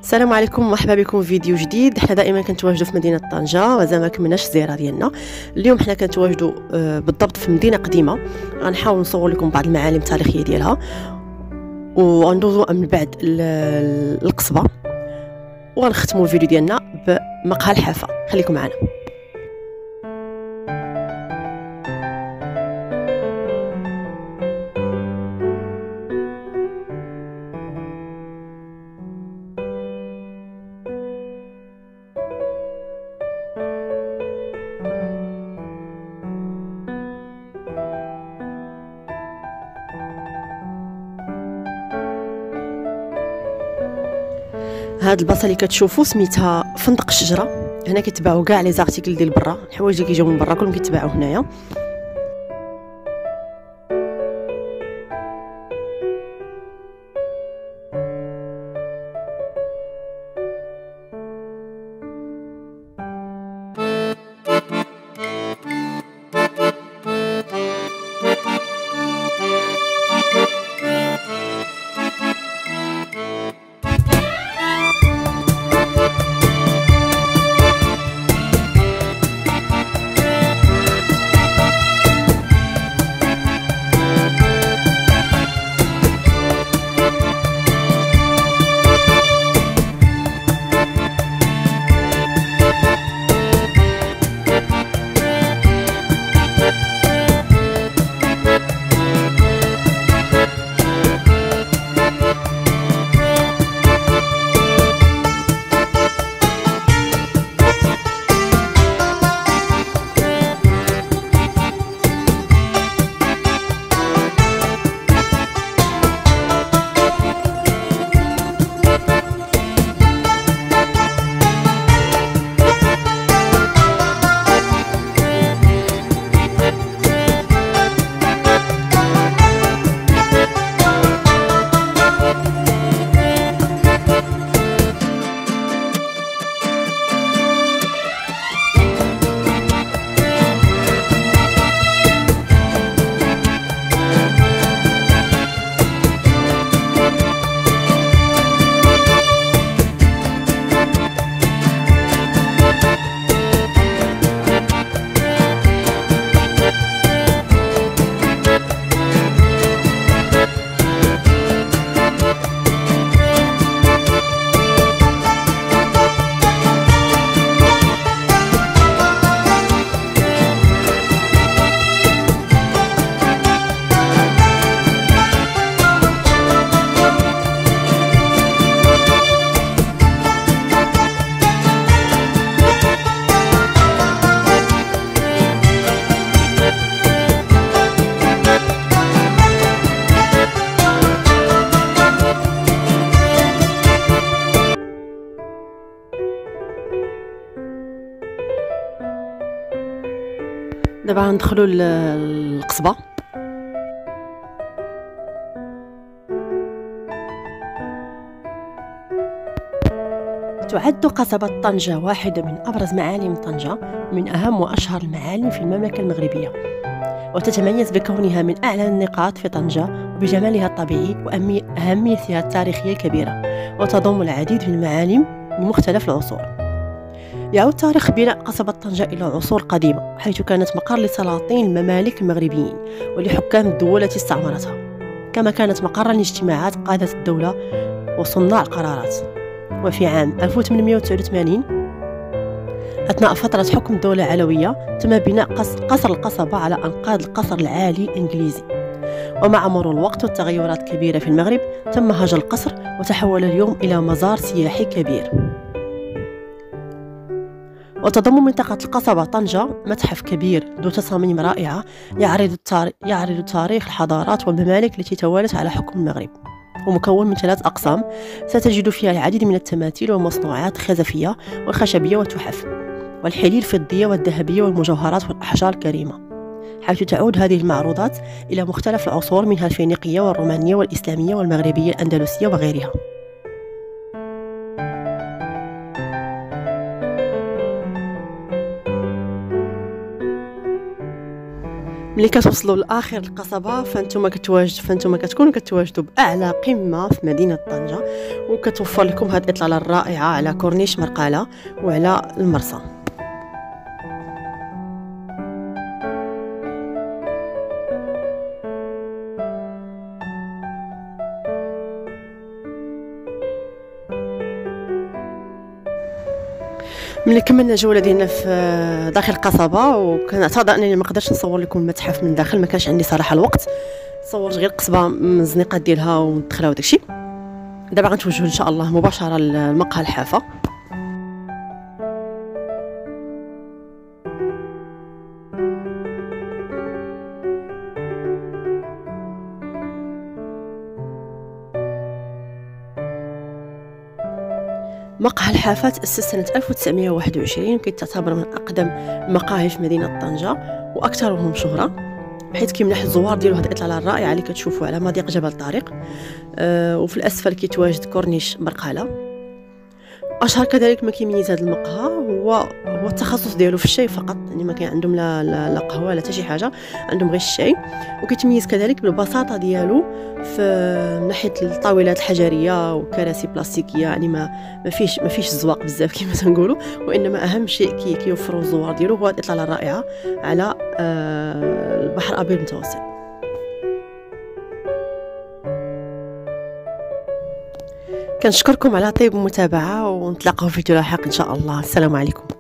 السلام عليكم، مرحبا بكم في فيديو جديد. حنا دائما كنتواجدوا في مدينه طنجه، مازال ما كملناش الزياره ديالنا. اليوم حنا كنتواجدوا بالضبط في مدينه قديمه. غنحاول نصور لكم بعض المعالم التاريخيه ديالها وغندوزو من بعد القصبه، وغنختموا الفيديو ديالنا بمقهى الحافه. خليكم معنا. هاد البلاصه اللي كتشوفوا سميتها فندق الشجره. هنا كيتباعوا كاع لي زارتيكل ديال برا، الحوايج اللي كيجيو من برا كلهم كيتباعوا هنايا. دابا غندخلوا للقصبه. تعد قصبة طنجة واحدة من أبرز معالم طنجة، من أهم وأشهر المعالم في المملكة المغربية، وتتميز بكونها من أعلى النقاط في طنجة وبجمالها الطبيعي وأهميتها التاريخية الكبيرة، وتضم العديد من المعالم من مختلف العصور. يعود تاريخ بناء قصبة طنجة إلى عصور قديمة، حيث كانت مقر لسلاطين الممالك المغربيين ولحكام الدول التي استعمرتها، كما كانت مقرا لاجتماعات قادة الدولة وصناع القرارات. وفي عام 1889 أثناء فترة حكم الدولة العلوية تم بناء قصر القصبة على أنقاض القصر العالي الإنجليزي، ومع مرور الوقت والتغيرات الكبيرة في المغرب تم هجر القصر وتحول اليوم إلى مزار سياحي كبير. وتضم منطقة القصبة طنجة متحف كبير ذو تصاميم رائعة يعرض تاريخ الحضارات والممالك التي توالت على حكم المغرب، ومكون من 3 أقسام ستجد فيها العديد من التماثيل والمصنوعات الخزفية والخشبية والتحف والحلي الفضية والذهبية والمجوهرات والأحجار الكريمة، حيث تعود هذه المعروضات إلى مختلف العصور، منها الفينيقية والرومانية والإسلامية والمغربية الأندلسية وغيرها. ملي كتوصلوا لاخر القصبه فانتم كتكونوا كتواجدوا باعلى قمه في مدينه طنجه، وكتوفر لكم هذه الاطلاله الرائعه على كورنيش مرقاله وعلى المرسى. ملي كملنا الجوله ديالنا في داخل القصبه، وكنعتذر انني ما قدرتش نصور لكم المتحف من داخل، ما كانش عندي صراحه الوقت، صورت غير قصبه من الزنيقات ديالها والدخله وداكشي. دابا غنتوجهوا ان شاء الله مباشره لمقهى الحافه. مقهى الحافة تأسس سنة 1921، وكيتعتبر من أقدم المقاهي في مدينة طنجة وأكثرهم شهرة، حيث كيمنح الزوار ديالو هذه الإطلالة الرائعة اللي كتشوفوا على مضيق جبل طارق. وفي الأسفل كيتواجد كورنيش مرقالة. أشهر كذلك ما كيميز هذا المقهى هو التخصص ديالو في الشاي فقط، يعني ما كاين عندهم لا قهوة لا حتى شي حاجة، عندهم غير الشاي. وكيتميز كذلك بالبساطة ديالو في ناحية الطاولات الحجرية وكراسي بلاستيكية، يعني ما فيش زواق بزاف كما تنقولوا، وإنما أهم شيء كيوفروا الزوار ديالو هو الإطلالة الرائعة على البحر الأبيض المتوسط. كنشكركم على طيب المتابعة، ونتلاقاو في فيديو لاحق إن شاء الله. السلام عليكم.